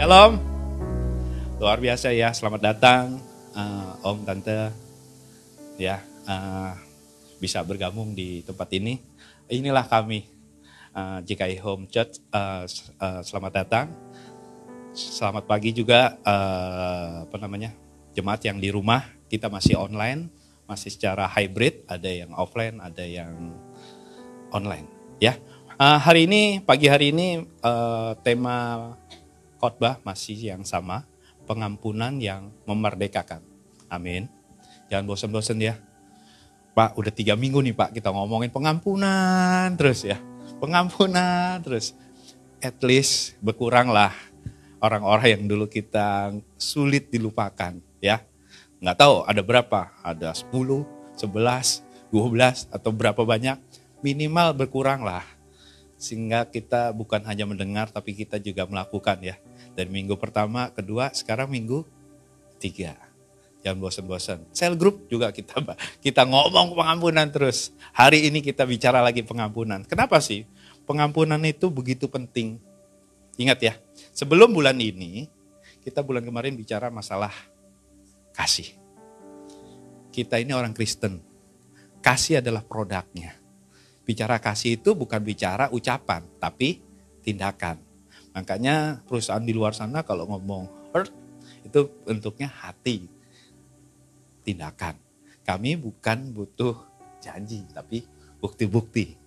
Shalom, luar biasa ya, selamat datang Om, Tante, ya bisa bergabung di tempat ini. Inilah kami, GKI Home Church, selamat datang. Selamat pagi juga, jemaat yang di rumah, kita masih online, masih secara hybrid, ada yang offline, ada yang online. Ya, pagi hari ini tema khotbah masih yang sama, pengampunan yang memerdekakan. Amin. Jangan bosan-bosan ya. Pak, udah 3 minggu nih Pak, kita ngomongin pengampunan terus ya. Pengampunan terus. At least berkuranglah orang-orang yang dulu kita sulit dilupakan ya. Nggak tahu ada berapa, ada 10, 11, 12 atau berapa banyak. Minimal berkuranglah. Sehingga kita bukan hanya mendengar tapi kita juga melakukan ya. Dari minggu pertama, kedua, sekarang minggu 3. Jangan bosan-bosan. Cell group juga kita ngomong pengampunan terus. Hari ini kita bicara lagi pengampunan. Kenapa sih? Pengampunan itu begitu penting. Ingat ya, sebelum bulan ini, kita bulan kemarin bicara masalah kasih. Kita ini orang Kristen. Kasih adalah produknya. Bicara kasih itu bukan bicara ucapan, tapi tindakan. Makanya perusahaan di luar sana kalau ngomong hurt, itu bentuknya hati, tindakan. Kami bukan butuh janji, tapi bukti-bukti.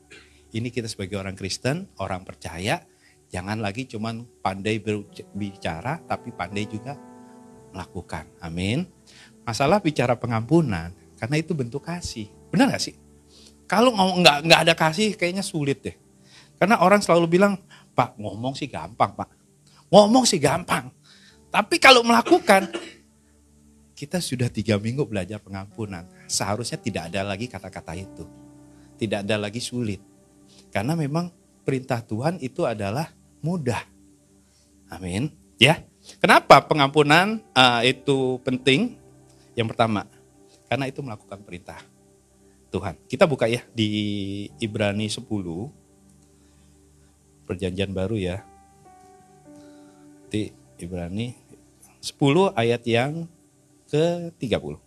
Ini kita sebagai orang Kristen, orang percaya, jangan lagi cuman pandai berbicara, tapi pandai juga melakukan. Amin. Masalah bicara pengampunan, karena itu bentuk kasih. Benar gak sih? Kalau nggak ada kasih, kayaknya sulit deh. Karena orang selalu bilang, Pak, ngomong sih gampang, Pak. Ngomong sih gampang. Tapi kalau melakukan, kita sudah 3 minggu belajar pengampunan. Seharusnya tidak ada lagi kata-kata itu. Tidak ada lagi sulit. Karena memang perintah Tuhan itu adalah mudah. Amin. Ya. Kenapa pengampunan itu penting? Yang pertama, karena itu melakukan perintah Tuhan. Kita buka ya di Ibrani 10. Perjanjian baru ya. Di Ibrani 10 ayat yang ke-30.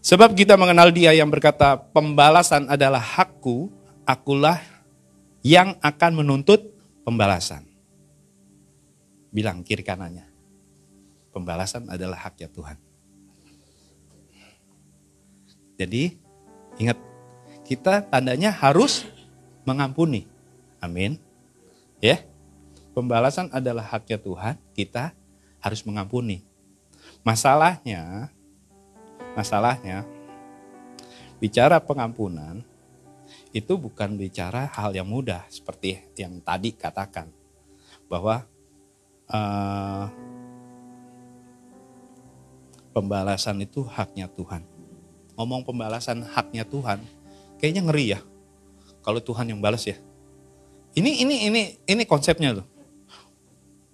Sebab kita mengenal Dia yang berkata, pembalasan adalah hakku, akulah yang akan menuntut pembalasan. Bilang kiri kanannya. Pembalasan adalah haknya Tuhan. Jadi ingat, kita tandanya harus mengampuni. Amin. Ya. Pembalasan adalah haknya Tuhan, kita harus mengampuni. Masalahnya bicara pengampunan itu bukan bicara hal yang mudah seperti yang tadi katakan. Bahwa pembalasan itu haknya Tuhan. Ngomong pembalasan haknya Tuhan, kayaknya ngeri ya. Kalau Tuhan yang balas ya. Ini konsepnya loh.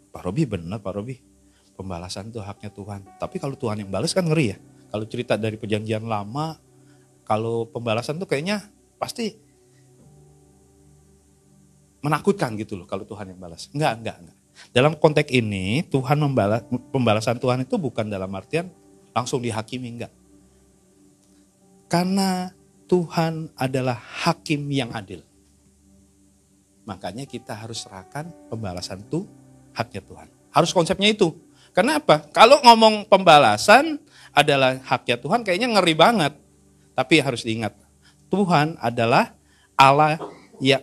Pak Robi benar Pak Robi. Pembalasan itu haknya Tuhan. Tapi kalau Tuhan yang balas kan ngeri ya. Kalau cerita dari perjanjian lama, kalau pembalasan tuh kayaknya pasti menakutkan gitu loh kalau Tuhan yang balas. Enggak. Dalam konteks ini Tuhan pembalasan Tuhan itu bukan dalam artian langsung dihakimi, enggak. Karena Tuhan adalah hakim yang adil. Makanya kita harus serahkan pembalasan itu haknya Tuhan. Harus konsepnya itu. Kenapa? Kalau ngomong pembalasan adalah haknya Tuhan kayaknya ngeri banget. Tapi harus diingat, Tuhan adalah Allah yang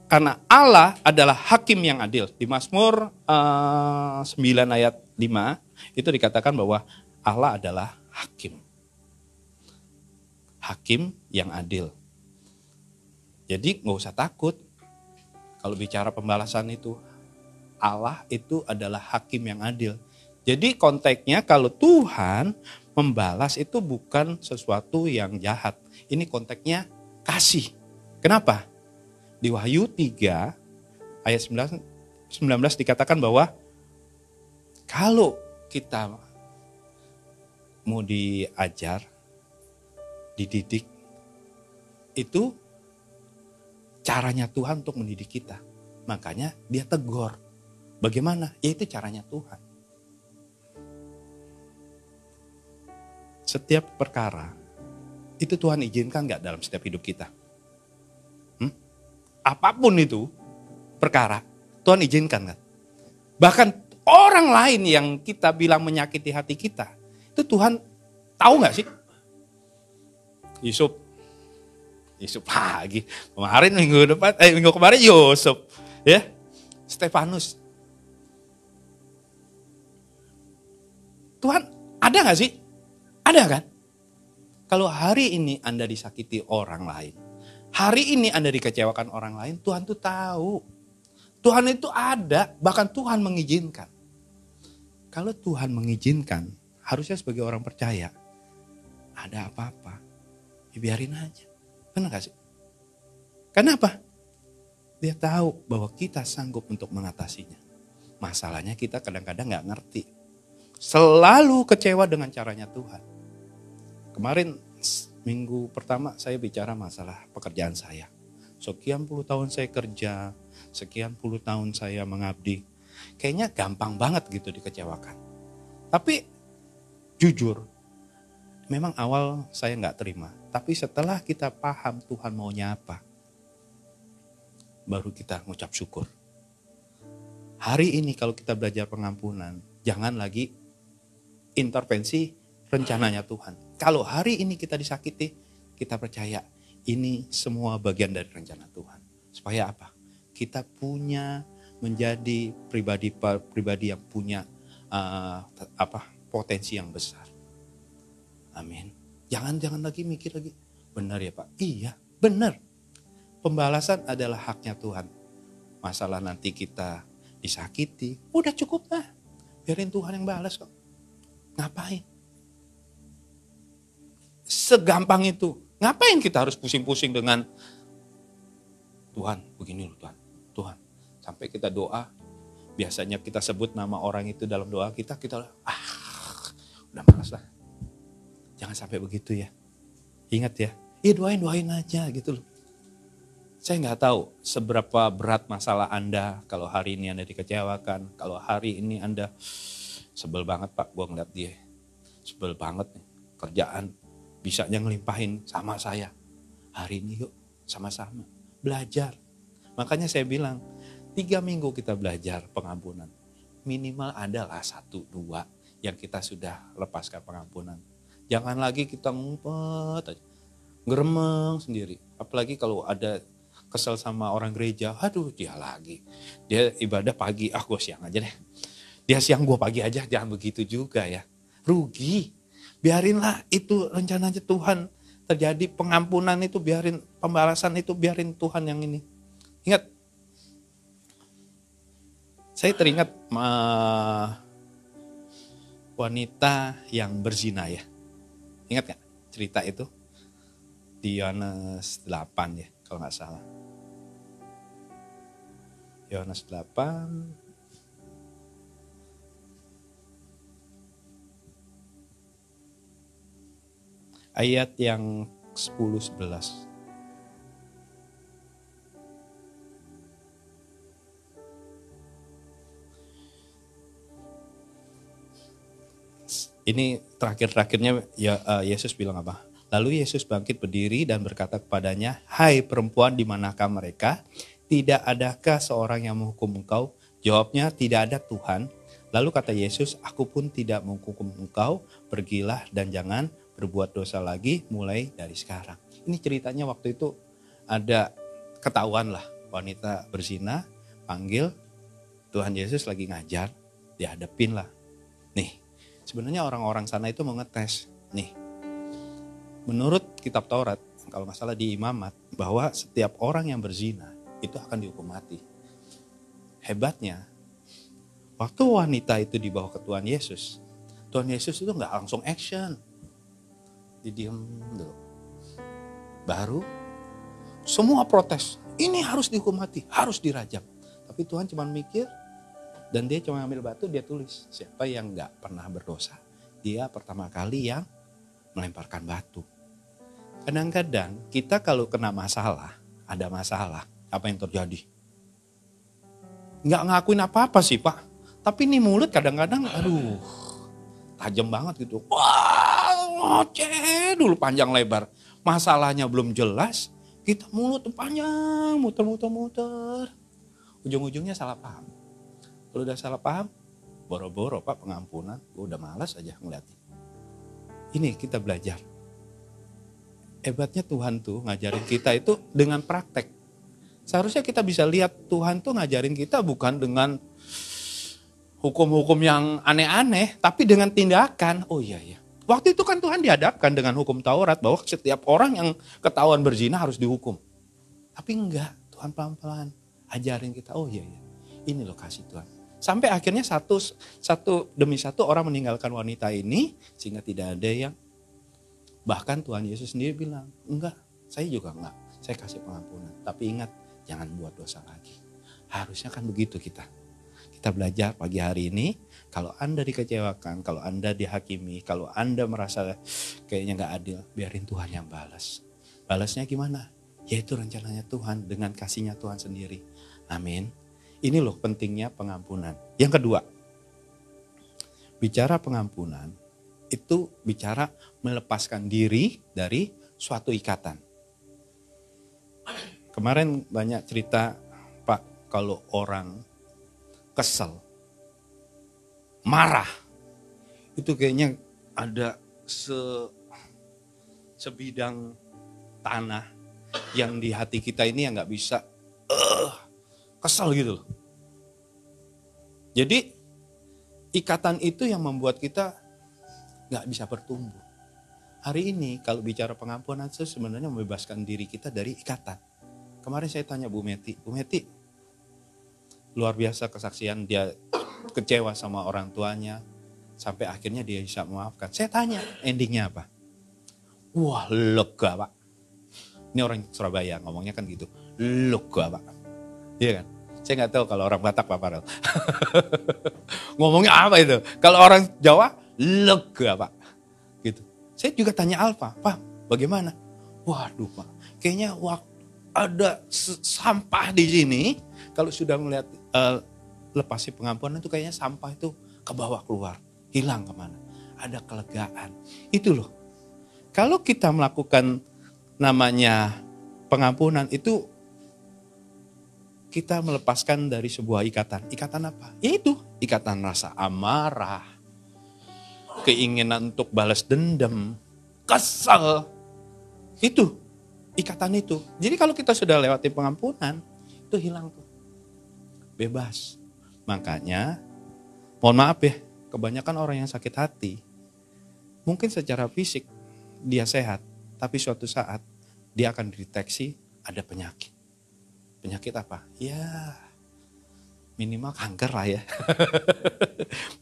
karena Allah adalah hakim yang adil. Di Mazmur 9 ayat 5 itu dikatakan bahwa Allah adalah hakim. Hakim yang adil. Jadi gak usah takut kalau bicara pembalasan itu. Allah itu adalah hakim yang adil. Jadi konteksnya kalau Tuhan membalas itu bukan sesuatu yang jahat. Ini konteksnya kasih. Kenapa? Di Wahyu 3 ayat 19 dikatakan bahwa kalau kita mau diajar, dididik, itu caranya Tuhan untuk mendidik kita. Makanya dia tegur. Bagaimana? Ya itu caranya Tuhan. Setiap perkara, itu Tuhan izinkan gak dalam setiap hidup kita? Apapun itu perkara, Tuhan izinkan kan? Bahkan orang lain yang kita bilang menyakiti hati kita, itu Tuhan tahu gak sih? Yusuf lagi. Minggu kemarin Yusuf. Ya, Stefanus. Tuhan ada gak sih? Ada kan? Kalau hari ini Anda disakiti orang lain, hari ini Anda dikecewakan orang lain, Tuhan tuh tahu. Tuhan itu ada, bahkan Tuhan mengizinkan. Kalau Tuhan mengizinkan, harusnya sebagai orang percaya, ada apa-apa, ya biarin aja. Benar gak sih? Kenapa? Dia tahu bahwa kita sanggup untuk mengatasinya. Masalahnya kita kadang-kadang gak ngerti. Selalu kecewa dengan caranya Tuhan. Kemarin minggu pertama saya bicara masalah pekerjaan saya. Sekian puluh tahun saya kerja, sekian puluh tahun saya mengabdi. Kayaknya gampang banget gitu dikecewakan. Tapi jujur, memang awal saya gak terima. Tapi setelah kita paham Tuhan maunya apa, baru kita ngucap syukur. Hari ini kalau kita belajar pengampunan, jangan lagi intervensi rencananya Tuhan. Kalau hari ini kita disakiti, kita percaya ini semua bagian dari rencana Tuhan. Supaya apa? Kita punya menjadi pribadi yang punya potensi yang besar. Amin. Jangan lagi mikir lagi. Benar ya Pak? Iya, benar. Pembalasan adalah haknya Tuhan. Masalah nanti kita disakiti, udah cukup lah. Biarin Tuhan yang balas kok. Ngapain? Segampang itu. Ngapain kita harus pusing-pusing dengan Tuhan, begini loh Tuhan. Tuhan. Sampai kita doa, biasanya kita sebut nama orang itu dalam doa kita udah malas lah. Jangan sampai begitu ya. Ingat ya, doain aja gitu loh. Saya nggak tahu seberapa berat masalah Anda kalau hari ini Anda dikecewakan. Kalau hari ini Anda sebel banget Pak, gue ngeliat dia. Sebel banget nih, kerjaan bisanya ngelimpahin sama saya. Hari ini yuk sama-sama belajar. Makanya saya bilang 3 minggu kita belajar pengampunan. Minimal adalah 1-2 yang kita sudah lepaskan pengampunan. Jangan lagi kita ngumpet aja. Ngeremeng sendiri. Apalagi kalau ada kesel sama orang gereja, dia lagi. Dia ibadah pagi, gue siang aja deh. Dia siang gue pagi aja, jangan begitu juga ya. Rugi. Biarinlah itu rencananya Tuhan terjadi, pengampunan itu biarin, pembalasan itu biarin Tuhan yang ini. Ingat, saya teringat wanita yang berzina ya. Ingat gak cerita itu? Di Yohanes 8 ya, kalau gak salah. Yohanes 8. Ayat yang 10-11. Ini terakhir-terakhirnya Yesus bilang apa? Lalu Yesus bangkit berdiri dan berkata kepadanya, "Hai perempuan, di manakah mereka? Tidak adakah seorang yang menghukum engkau?" Jawabnya, "Tidak ada Tuhan." Lalu kata Yesus, "Aku pun tidak menghukum engkau, pergilah dan jangan berbuat dosa lagi mulai dari sekarang." Ini ceritanya waktu itu ada ketahuan lah wanita berzina, panggil Tuhan Yesus lagi ngajar, dihadapin lah. Nih, sebenarnya orang-orang sana itu mau ngetes. Nih, menurut kitab Taurat, kalau nggak salah di Imamat, bahwa setiap orang yang berzina itu akan dihukum mati. Hebatnya, waktu wanita itu dibawa ke Tuhan Yesus itu nggak langsung action. Didiem dulu. Baru semua protes. Ini harus dihukum mati, harus dirajam. Tapi Tuhan cuma mikir dan dia cuma ambil batu, dia tulis. Siapa yang nggak pernah berdosa, dia pertama kali yang melemparkan batu. Kadang-kadang kita kalau kena masalah, ada masalah, Apa yang terjadi? Nggak ngakuin apa-apa sih Pak. Tapi ini mulut kadang-kadang aduh tajam banget gitu. Wah ngoceh dulu panjang lebar. Masalahnya belum jelas. Kita mulut panjang muter-muter. Ujung-ujungnya salah paham. Kalau udah salah paham, boro-boro Pak pengampunan. Gue udah malas aja ngeliatin. Ini kita belajar. Hebatnya Tuhan tuh ngajarin kita itu dengan praktek. Seharusnya kita bisa lihat Tuhan tuh ngajarin kita bukan dengan hukum-hukum yang aneh-aneh, tapi dengan tindakan. Oh iya. Waktu itu kan Tuhan dihadapkan dengan hukum Taurat bahwa setiap orang yang ketahuan berzina harus dihukum. Tapi enggak, Tuhan pelan-pelan ajarin kita. Oh iya, ini loh kasih Tuhan. Sampai akhirnya satu demi satu orang meninggalkan wanita ini sehingga tidak ada yang. Bahkan Tuhan Yesus sendiri bilang, enggak, saya juga enggak. Saya kasih pengampunan. Tapi ingat, jangan buat dosa lagi. Harusnya kan begitu kita. Kita belajar pagi hari ini, kalau Anda dikecewakan, kalau Anda dihakimi, kalau Anda merasa kayaknya enggak adil, biarin Tuhan yang balas. Balasnya gimana? Yaitu rencananya Tuhan dengan kasihnya Tuhan sendiri. Amin. Ini loh pentingnya pengampunan. Yang kedua, bicara pengampunan, itu bicara melepaskan diri dari suatu ikatan. Kemarin banyak cerita Pak, kalau orang kesel, marah, itu kayaknya ada sebidang tanah yang di hati kita ini yang gak bisa kesel gitu loh. Jadi ikatan itu yang membuat kita gak bisa bertumbuh. Hari ini kalau bicara pengampunan itu sebenarnya membebaskan diri kita dari ikatan. Kemarin saya tanya Bu Meti luar biasa kesaksian, dia kecewa sama orang tuanya sampai akhirnya dia bisa memaafkan. Saya tanya endingnya apa? Wah lega Pak. Ini orang Surabaya ngomongnya kan gitu, lega Pak. Iya kan? Saya gak tahu kalau orang Batak Pak Farel. Ngomongnya apa itu? Kalau orang Jawa lega Pak, gitu. Saya juga tanya Alfa, Pak, bagaimana? Waduh Pak, kayaknya ada sampah di sini. Kalau sudah melihat lepasi pengampunan itu kayaknya sampah itu ke bawah keluar, hilang kemana? Ada kelegaan. Itu loh. Kalau kita melakukan namanya pengampunan itu kita melepaskan dari sebuah ikatan. Ikatan apa? Yaitu ikatan rasa amarah, keinginan untuk balas dendam, kesal. Itu, ikatan itu. Jadi kalau kita sudah lewati pengampunan, itu hilang tuh. Bebas. Makanya, mohon maaf ya, kebanyakan orang yang sakit hati, mungkin secara fisik dia sehat, tapi suatu saat dia akan dideteksi ada penyakit. Penyakit apa? Ya, minimal kanker lah ya.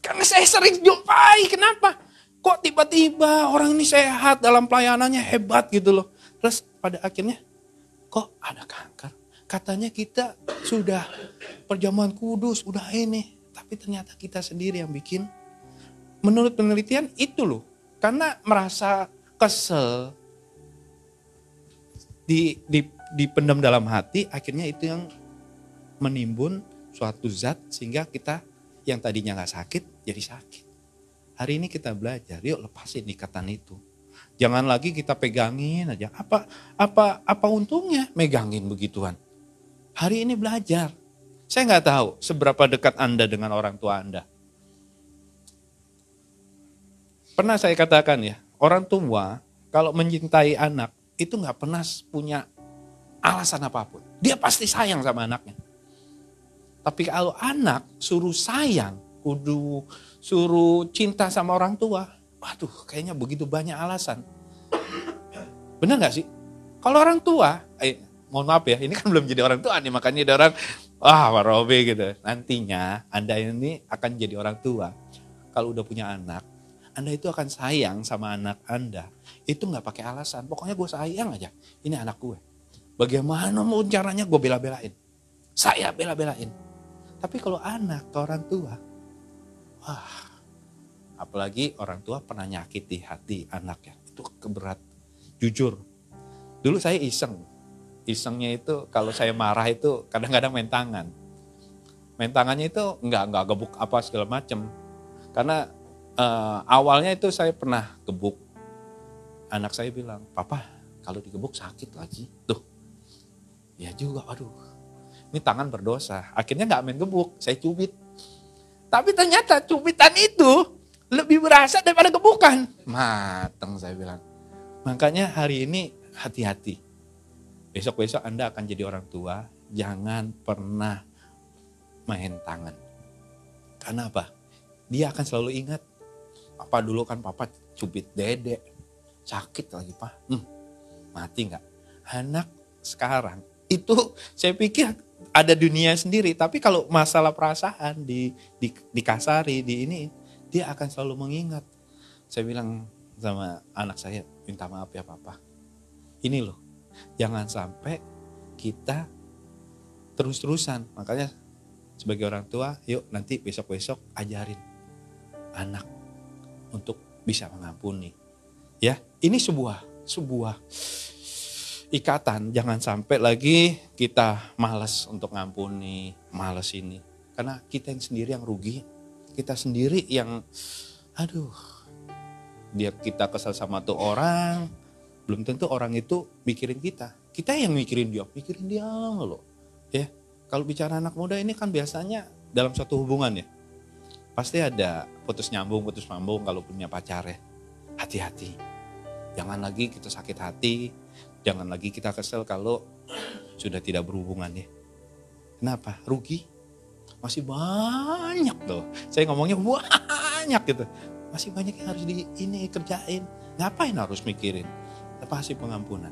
Karena saya sering jumpai, kenapa? Kok tiba-tiba orang ini sehat dalam pelayanannya hebat gitu loh. Terus pada akhirnya kok ada kanker? Katanya kita sudah perjamuan kudus, udah ini. Tapi ternyata kita sendiri yang bikin. Menurut penelitian itu loh. Karena merasa kesel, dipendam dalam hati, akhirnya itu yang menimbun suatu zat sehingga kita yang tadinya gak sakit jadi sakit. Hari ini kita belajar, yuk lepasin ikatan itu. Jangan lagi kita pegangin aja. Apa untungnya megangin begituan? Hari ini belajar. Saya gak tahu seberapa dekat Anda dengan orang tua Anda. Pernah saya katakan ya, orang tua kalau mencintai anak itu gak pernah punya alasan apapun. Dia pasti sayang sama anaknya. Tapi kalau anak suruh sayang, kudu suruh cinta sama orang tua, waduh kayaknya begitu banyak alasan. Benar gak sih? Kalau orang tua, mohon maaf ya, ini kan belum jadi orang tua nih, makanya ada orang, Pak Robe gitu. Nantinya Anda ini akan jadi orang tua. Kalau udah punya anak, Anda itu akan sayang sama anak Anda. Itu gak pakai alasan, pokoknya gue sayang aja, ini anak gue. Bagaimana mau caranya gue bela-belain. Saya bela-belain. Tapi kalau anak ke orang tua, wah, apalagi orang tua pernah nyakiti hati anaknya. Itu keberat. Jujur, dulu saya iseng. isengnya itu kalau saya marah itu kadang-kadang main tangan. Main tangannya itu enggak gebuk apa segala macam. Karena awalnya itu saya pernah gebuk. Anak saya bilang, "Papa, kalau digebuk sakit lagi." Tuh. Ya juga, aduh. Ini tangan berdosa. Akhirnya enggak main gebuk, saya cubit. Tapi ternyata cubitan itu lebih berasa daripada gebukan. Mateng saya bilang. Makanya hari ini hati-hati. Besok-besok Anda akan jadi orang tua, jangan pernah main tangan. Karena apa? Dia akan selalu ingat, Papa dulu kan Papa cubit Dede. Sakit lagi Pak. Mati gak? Anak sekarang itu saya pikir ada dunia sendiri. Tapi kalau masalah perasaan dikasari, di ini, dia akan selalu mengingat. Saya bilang sama anak saya, minta maaf ya Papa. Ini loh, jangan sampai kita terus-terusan. Makanya sebagai orang tua, yuk nanti besok-besok ajarin anak untuk bisa mengampuni. Ya, ini sebuah ikatan. Jangan sampai lagi kita malas untuk ngampuni, malas ini. Karena kita yang sendiri yang rugi. Kita sendiri yang, kita kesal sama tuh orang, belum tentu orang itu mikirin kita. Kita yang mikirin dia loh. Ya, kalau bicara anak muda ini kan biasanya dalam suatu hubungan ya. Pasti ada putus nyambung kalau punya pacar ya. Hati-hati. Jangan lagi kita sakit hati, jangan lagi kita kesel kalau sudah tidak berhubungan ya. Kenapa? Rugi. Masih banyak loh. Saya ngomongnya banyak gitu. Masih banyak yang harus kerjain. Ngapain harus mikirin? Apa sih pengampunan?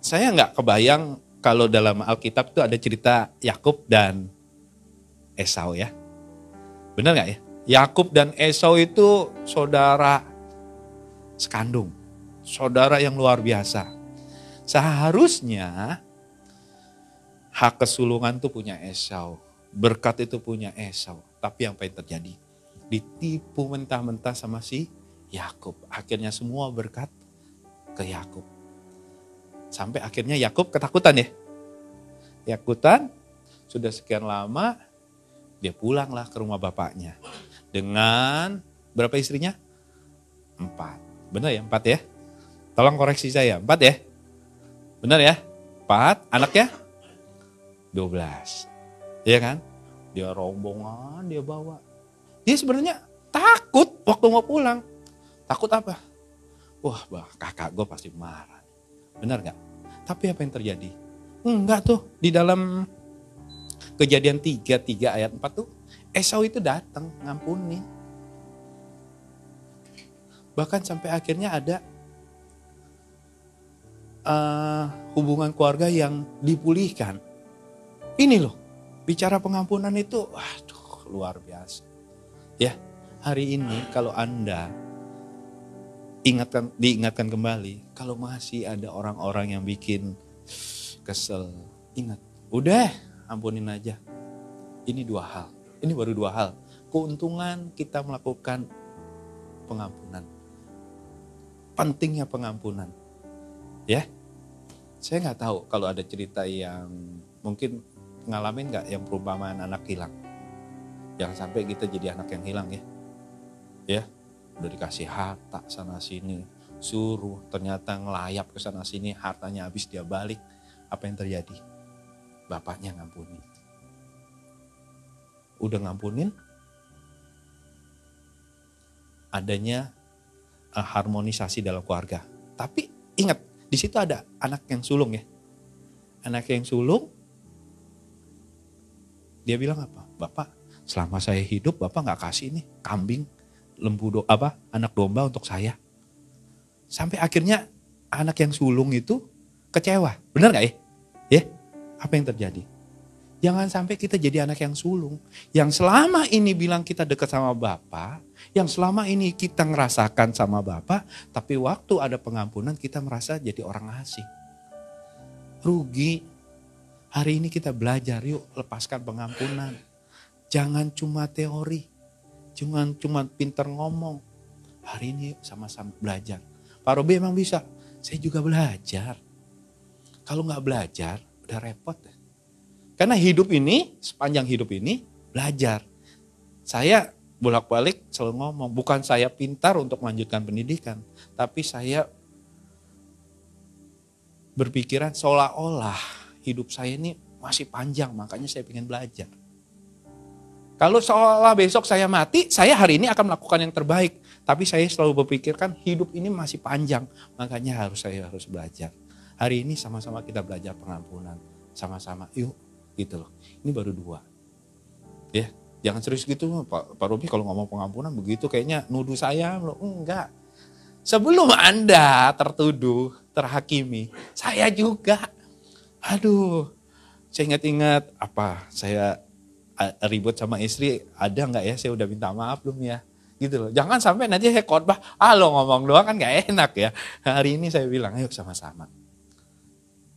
Saya nggak kebayang kalau dalam Alkitab itu ada cerita Yakub dan Esau ya. Benar nggak ya? Yakub dan Esau itu saudara sekandung. Saudara yang luar biasa. Seharusnya hak kesulungan itu punya Esau. Berkat itu punya Esau. Tapi apa yang terjadi? Ditipu mentah-mentah sama si Yakub. Akhirnya semua berkat ke Yakub. Sampai akhirnya Yakub ketakutan ya. Ketakutan, sudah sekian lama dia pulanglah ke rumah bapaknya. Dengan berapa istrinya? 4. Benar ya 4 ya? Tolong koreksi saya, 4 ya? Benar ya? 4, anaknya? 12. Iya kan? Dia rombongan, dia bawa. Dia sebenarnya takut waktu mau pulang. Takut apa? Wah, kakak gue pasti marah. Benar gak? Tapi apa yang terjadi? Enggak tuh, di dalam Kejadian 3 ayat 4 tuh, Esau itu datang ngampuni. Bahkan sampai akhirnya ada hubungan keluarga yang dipulihkan. Ini loh, bicara pengampunan itu, luar biasa. Ya, hari ini kalau Anda diingatkan kembali, kalau masih ada orang-orang yang bikin kesel, ingat, udah ampunin aja. Ini 2 hal, ini baru 2 hal. Keuntungan kita melakukan pengampunan. Pentingnya pengampunan. Ya, saya nggak tahu kalau ada cerita yang mungkin ngalamin nggak yang perumpamaan anak hilang. Jangan sampai kita jadi anak yang hilang ya. Ya, udah dikasih harta sana sini, suruh ternyata ngelayap ke sana sini, hartanya habis dia balik. Apa yang terjadi? Bapaknya ngampuni. Udah ngampunin, adanya harmonisasi dalam keluarga. Tapi ingat, di situ ada anak yang sulung ya. Anak yang sulung, dia bilang apa? Bapak, selama saya hidup Bapak nggak kasih nih kambing, anak domba untuk saya. Sampai akhirnya anak yang sulung itu kecewa. Benar nggak ya? Ya, apa yang terjadi? Jangan sampai kita jadi anak yang sulung. Yang selama ini bilang kita dekat sama Bapak, yang selama ini kita ngerasakan sama Bapak, tapi waktu ada pengampunan kita merasa jadi orang asing. Rugi. Hari ini kita belajar, yuk lepaskan pengampunan. Jangan cuma teori, jangan cuma pintar ngomong. Hari ini sama-sama belajar. Pak Robi emang bisa, saya juga belajar. Kalau nggak belajar, udah repot. Karena hidup ini, sepanjang hidup ini, belajar. Saya bolak-balik selalu ngomong, bukan saya pintar untuk melanjutkan pendidikan, tapi saya berpikiran seolah-olah hidup saya ini masih panjang, makanya saya ingin belajar. Kalau seolah besok saya mati, saya hari ini akan melakukan yang terbaik. Tapi saya selalu berpikirkan hidup ini masih panjang, makanya saya harus belajar. Hari ini sama-sama kita belajar pengampunan. Sama-sama, yuk gitu loh. Ini baru 2. Ya, jangan serius gitu Pak Robi kalau ngomong pengampunan begitu kayaknya nuduh saya. Enggak. Sebelum Anda tertuduh, terhakimi, saya juga. Aduh, saya ingat-ingat saya ribut sama istri, ada nggak ya, saya udah minta maaf belum ya, gitu loh. Jangan sampai nanti saya khotbah, lo ngomong doang kan nggak enak ya. Hari ini saya bilang, ayo sama-sama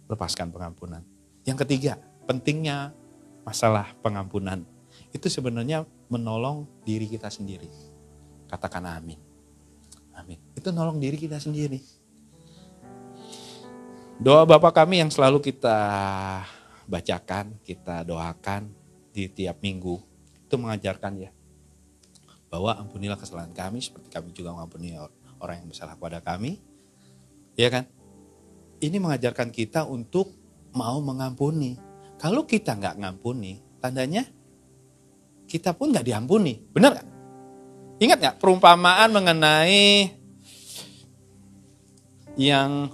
lepaskan pengampunan. Yang ketiga, pentingnya masalah pengampunan itu sebenarnya menolong diri kita sendiri. Katakan amin. Amin. Itu nolong diri kita sendiri. Doa Bapa kami yang selalu kita bacakan, kita doakan di tiap minggu, itu mengajarkan ya, bahwa ampunilah kesalahan kami seperti kami juga mengampuni orang yang bersalah kepada kami. Ya kan? Ini mengajarkan kita untuk mau mengampuni. Kalau kita nggak ngampuni, tandanya kita pun nggak diampuni. Benar nggak? Ingat nggak perumpamaan mengenai yang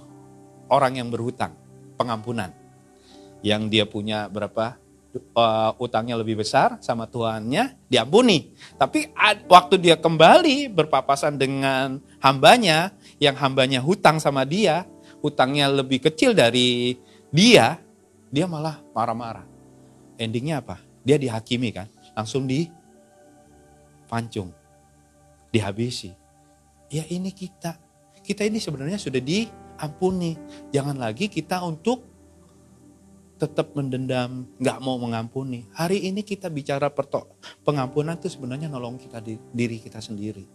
orang yang berhutang, pengampunan. Yang dia punya berapa? Utangnya lebih besar sama tuannya, diampuni. Tapi waktu dia kembali berpapasan dengan hambanya, yang hambanya hutang sama dia, hutangnya lebih kecil dari dia malah marah-marah. Endingnya apa? Dia dihakimi kan, langsung dipancung, dihabisi. Ya ini kita ini sebenarnya sudah diampuni. Jangan lagi kita untuk tetap mendendam, gak mau mengampuni. Hari ini kita bicara pengampunan itu sebenarnya nolong kita diri kita sendiri.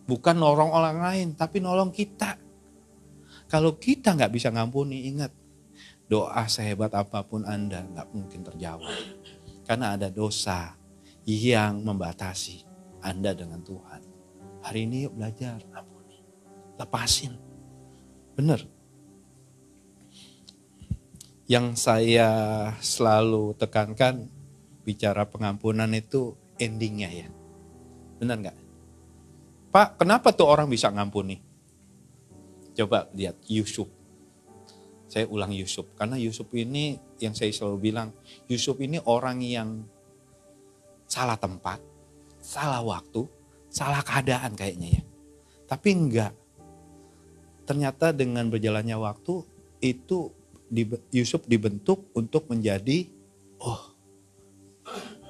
Bukan nolong orang lain, tapi nolong kita. Kalau kita gak bisa ngampuni, ingat, doa sehebat apapun Anda gak mungkin terjawab. Karena ada dosa yang membatasi Anda dengan Tuhan. Hari ini yuk belajar, ampuni, lepasin. Bener. Yang saya selalu tekankan bicara pengampunan itu endingnya ya. Benar nggak? Pak, kenapa tuh orang bisa ngampuni? Coba lihat Yusuf. Saya ulang Yusuf. Karena Yusuf ini yang saya selalu bilang, Yusuf ini orang yang salah tempat, salah waktu, salah keadaan kayaknya ya. Tapi enggak. Ternyata dengan berjalannya waktu itu Yusuf dibentuk untuk menjadi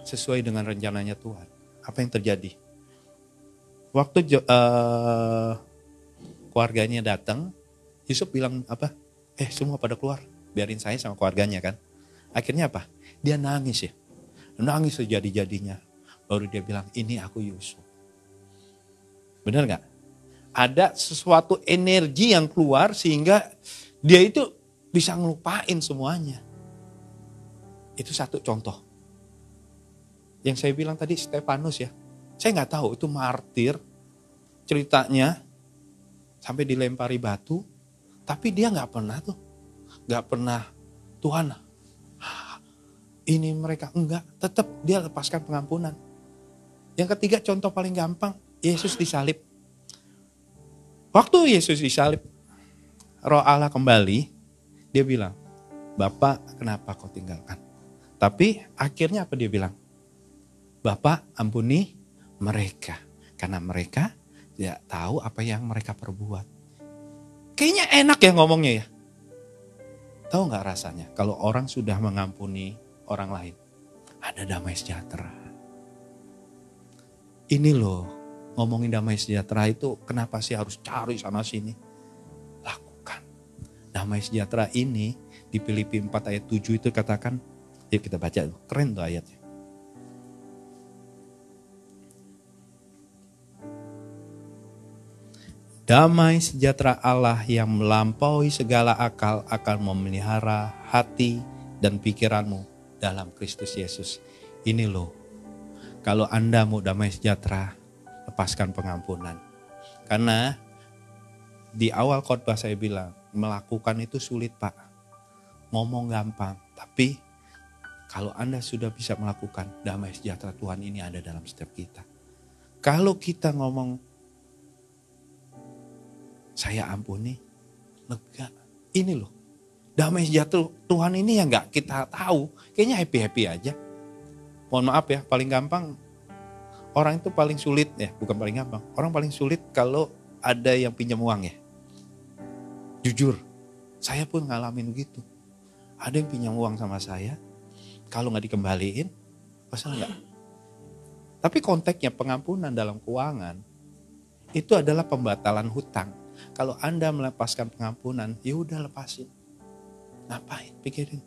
sesuai dengan rencananya Tuhan. Apa yang terjadi? Waktu keluarganya datang, Yusuf bilang apa? Semua pada keluar, biarin saya sama keluarganya kan. Akhirnya apa? Dia nangis ya. Nangis sejadi-jadinya. Baru dia bilang, ini aku Yusuf. Benar gak? Ada sesuatu energi yang keluar sehingga dia itu bisa ngelupain semuanya. Itu satu contoh. Yang saya bilang tadi Stefanus ya. Saya gak tahu itu martir ceritanya sampai dilempari batu. Tapi dia gak pernah Tuhan ini mereka enggak. Tetap dia lepaskan pengampunan. Yang ketiga contoh paling gampang, Yesus disalib. Waktu Yesus disalib, Roh Allah kembali, dia bilang, Bapak kenapa kau tinggalkan? Tapi akhirnya apa dia bilang? Bapak ampuni mereka. Karena mereka tidak tahu apa yang mereka perbuat. Kayaknya enak ya ngomongnya ya. Tahu gak rasanya kalau orang sudah mengampuni orang lain? Ada damai sejahtera. Ini loh, ngomongin damai sejahtera itu kenapa sih harus cari sana sini? Lakukan. Damai sejahtera ini di Filipi 4 ayat 7 itu katakan, yuk kita baca, keren tuh ayatnya. Damai sejahtera Allah yang melampaui segala akal akan memelihara hati dan pikiranmu dalam Kristus Yesus. Ini loh, kalau Anda mau damai sejahtera, lepaskan pengampunan. Karena di awal khotbah saya bilang, melakukan itu sulit Pak. Ngomong gampang, tapi kalau Anda sudah bisa melakukan, damai sejahtera Tuhan ini ada dalam setiap kita. Kalau kita ngomong, saya ampuni, lega. Ini loh, damai sejahtera Tuhan ini yang gak kita tahu. Kayaknya happy-happy aja. Mohon maaf ya, paling gampang, orang itu paling sulit ya, bukan paling gampang. Orang paling sulit kalau ada yang pinjam uang ya. Jujur, saya pun ngalamin gitu. Ada yang pinjam uang sama saya, kalau gak dikembaliin, pasal enggak. Tapi konteksnya pengampunan dalam keuangan, itu adalah pembatalan hutang. Kalau Anda melepaskan pengampunan, ya udah lepasin. Ngapain? Pikirin.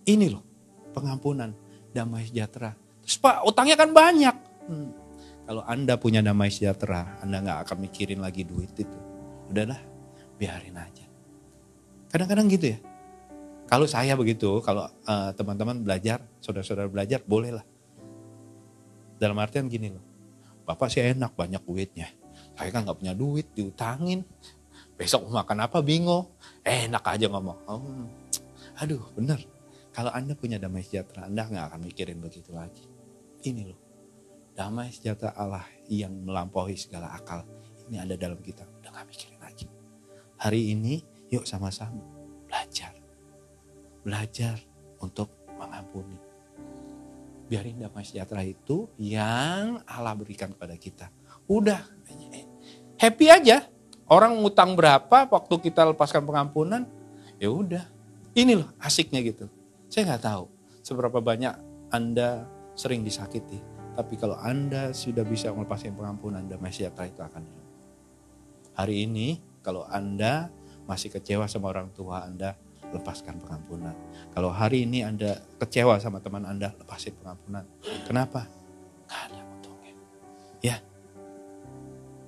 Ini loh, pengampunan, damai sejahtera. Terus Pak, utangnya kan banyak. Kalau Anda punya damai sejahtera, Anda gak akan mikirin lagi duit itu. Udahlah, biarin aja. Kadang-kadang gitu ya. Kalau saya begitu, kalau teman-teman belajar, saudara-saudara belajar, bolehlah. Dalam artian gini loh, Bapak sih enak banyak duitnya. Saya kan gak punya duit, diutangin. Besok mau makan apa bingung. Enak aja ngomong. Aduh bener. Kalau Anda punya damai sejahtera, Anda gak akan mikirin begitu lagi. Ini loh. Damai sejahtera Allah yang melampaui segala akal. Ini ada dalam kita. Udah gak mikirin lagi. Hari ini yuk sama-sama belajar. Belajar untuk mengampuni. Biarin damai sejahtera itu yang Allah berikan kepada kita. Udah. Happy aja. Orang ngutang berapa waktu kita lepaskan pengampunan, ya udah. Ini loh asiknya gitu. Saya nggak tahu seberapa banyak Anda sering disakiti. Tapi kalau Anda sudah bisa melepaskan pengampunan, damai sejahtera itu akan hilang. Hari ini kalau Anda masih kecewa sama orang tua Anda, lepaskan pengampunan. Kalau hari ini Anda kecewa sama teman Anda, lepasin pengampunan. Kenapa? Nggak ada untungnya. Ya.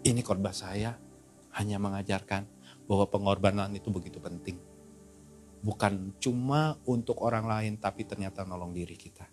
Ini khotbah saya hanya mengajarkan bahwa pengorbanan itu begitu penting. Bukan cuma untuk orang lain, tapi ternyata nolong diri kita.